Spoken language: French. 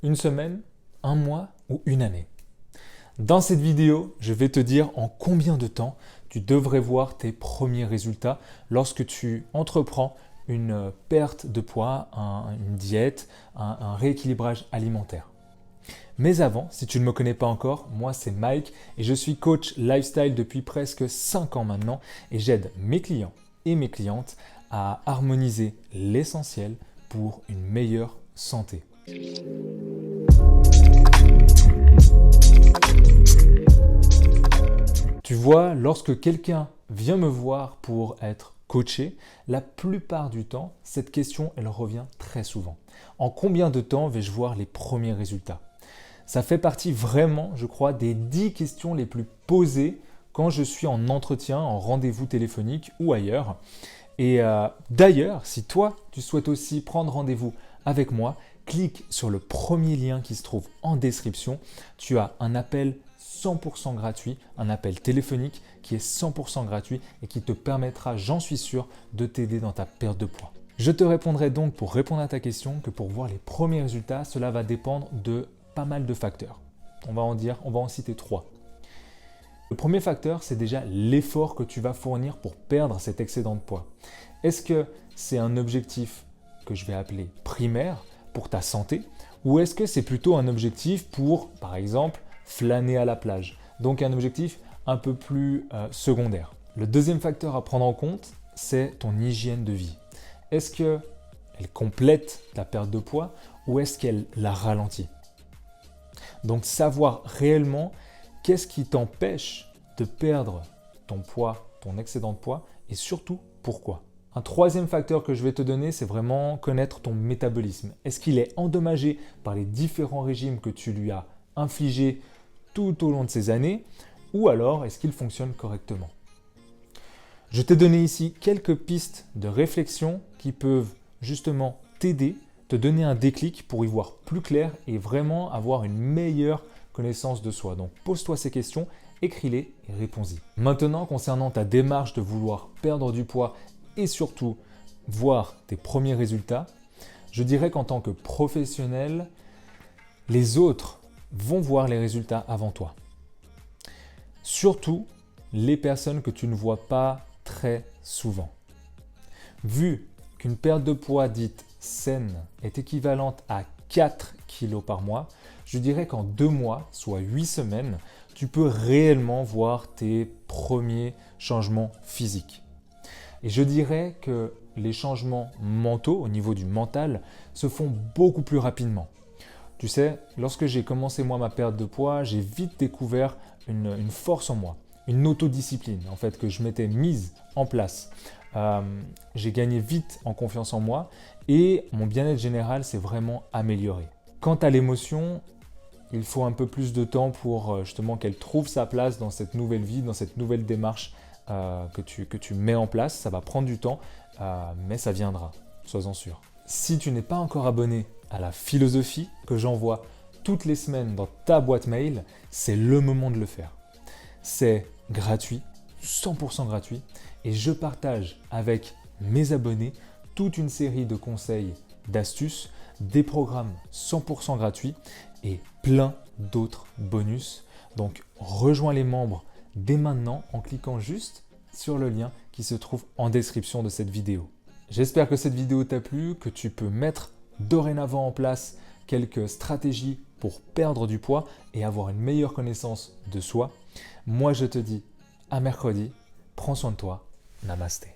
une semaine, un mois ou une année? Dans cette vidéo, je vais te dire en combien de temps tu devrais voir tes premiers résultats lorsque tu entreprends une perte de poids, une diète, un rééquilibrage alimentaire. Mais avant, si tu ne me connais pas encore, moi c'est Mike et je suis coach lifestyle depuis presque 5 ans maintenant et j'aide mes clients et mes clientes à harmoniser l'essentiel pour une meilleure santé. Tu vois, lorsque quelqu'un vient me voir pour être coaché, la plupart du temps, cette question, elle revient très souvent. En combien de temps vais-je voir les premiers résultats? Ça fait partie vraiment, je crois, des 10 questions les plus posées quand je suis en entretien, en rendez-vous téléphonique ou ailleurs. Et d'ailleurs, si toi, tu souhaites aussi prendre rendez-vous avec moi, clique sur le premier lien qui se trouve en description. Tu as un appel 100% gratuit, un appel téléphonique qui est 100% gratuit et qui te permettra, j'en suis sûr, de t'aider dans ta perte de poids. Je te répondrai donc pour répondre à ta question que pour voir les premiers résultats, cela va dépendre de pas mal de facteurs. On va en citer 3. Le premier facteur, c'est déjà l'effort que tu vas fournir pour perdre cet excédent de poids. Est-ce que c'est un objectif que je vais appeler primaire pour ta santé ou est-ce que c'est plutôt un objectif pour, par exemple, flâner à la plage? Donc un objectif un peu plus secondaire. Le deuxième facteur à prendre en compte, c'est ton hygiène de vie. Est-ce qu'elle complète ta perte de poids ou est-ce qu'elle la ralentit? Donc savoir réellement qu'est-ce qui t'empêche de perdre ton poids, ton excédent de poids et surtout pourquoi. Un troisième facteur que je vais te donner, c'est vraiment connaître ton métabolisme. Est-ce qu'il est endommagé par les différents régimes que tu lui as infligés tout au long de ces années ou alors est-ce qu'il fonctionne correctement? Je t'ai donné ici quelques pistes de réflexion qui peuvent justement t'aider, te donner un déclic pour y voir plus clair et vraiment avoir une meilleure connaissance de soi. Donc pose-toi ces questions, écris-les et réponds-y. Maintenant, concernant ta démarche de vouloir perdre du poids et surtout voir tes premiers résultats, je dirais qu'en tant que professionnel, les autres vont voir les résultats avant toi. Surtout les personnes que tu ne vois pas très souvent. Vu qu'une perte de poids dite saine est équivalente à 4 kg par mois, je dirais qu'en 2 mois, soit 8 semaines, tu peux réellement voir tes premiers changements physiques. Et je dirais que les changements mentaux au niveau du mental se font beaucoup plus rapidement. Tu sais, lorsque j'ai commencé moi ma perte de poids, j'ai vite découvert une force en moi, une autodiscipline en fait que je m'étais mise en place. J'ai gagné vite en confiance en moi et mon bien-être général s'est vraiment amélioré. Quant à l'émotion, il faut un peu plus de temps pour justement qu'elle trouve sa place dans cette nouvelle vie, dans cette nouvelle démarche que tu mets en place. Ça va prendre du temps, mais ça viendra, sois-en sûr. Si tu n'es pas encore abonné à la philosophie que j'envoie toutes les semaines dans ta boîte mail, c'est le moment de le faire. C'est gratuit, 100% gratuit, et je partage avec mes abonnés toute une série de conseils, d'astuces, des programmes 100% gratuits et plein d'autres bonus. Donc rejoins les membres dès maintenant en cliquant juste sur le lien qui se trouve en description de cette vidéo. J'espère que cette vidéo t'a plu, que tu peux mettre dorénavant en place quelques stratégies pour perdre du poids et avoir une meilleure connaissance de soi. Moi, je te dis à mercredi, prends soin de toi, namasté.